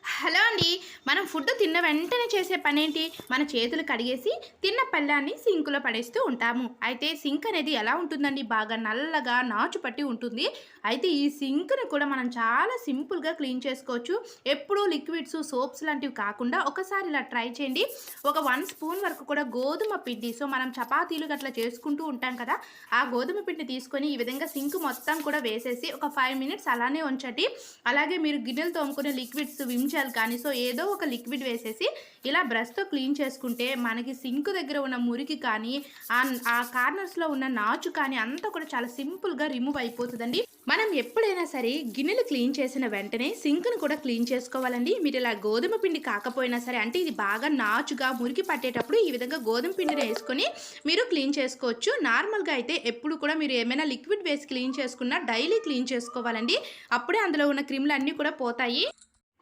Hello అండి. మనం food తిన్న వెంటనే చేసే పనేంటి? మన చేతులు కడిగేసి తిన్న పళ్ళాన్ని సింక్‌లో పడేస్తూ ఉంటాము. అయితే సింక్ అనేది ఎలా ఉంటుందండి? బాగా నల్లగా నాచు పట్టి ఉంటుంది. అయితే ఈ సింక్‌ని కూడా మనం చాలా సింపుల్‌గా క్లీన్ చేసుకోవచ్చు. ఎప్పుడూ లిక్విడ్స్, సోప్స్ లాంటివి కాకుండా ఒకసారి ఇలా ట్రై చేయండి. ఒక 1 స్పూన్ వరకు కూడా గోధుమ పిండి మనం చపాతీలు గట్లా చేసుకుంటూ ఉంటాం కదా! ఆ గోధుమ పిండి తీసుకొని ఈ విధంగా సింక్ మొత్తం కూడా వేసేసి ఒక 5 మినిట్స్ అలానే ఉంచండి. అలాగే మీరు గిన్నెలు తోముకునే లిక్విడ్స్ విమ్ జెల్ కానీ ఏదో ఒక లిక్విడ్ వేసేసి ఇలా బ్రష్‌తో క్లీన్ చేసుకుంటే మనకి సింక్ దగ్గర ఉన్న మురికి కానీ ఆ కార్నర్స్‌లో ఉన్న నాచు కానీ అంతా కూడా చాలా సింపుల్‌గా రిమూవ్ అయిపోతదండి. మనం ఎప్పుడైనా సరే గిన్నెలు క్లీన్ చేసిన వెంటనే సింక్‌ని కూడా క్లీన్ చేసుకోవాలండి. మీరు ఇలా గోధుమ పిండి కాకపోయినా సరే అంటే ఇది బాగా నాచుగా మురికి పట్టేటప్పుడు ఈ విధంగా గోధుమ పిండిని వేసుకొని మీరు క్లీన్ చేసుకోవచ్చు. నార్మల్‌గా అయితే ఎప్పుడు కూడా మీరు ఏమైనా లిక్విడ్ వేసి క్లీన్ చేసుకున్నా డైలీ క్లీన్ చేసుకోవాలండి. అప్పుడే అందులో ఉన్న క్రిములన్నీ కూడా పోతాయి.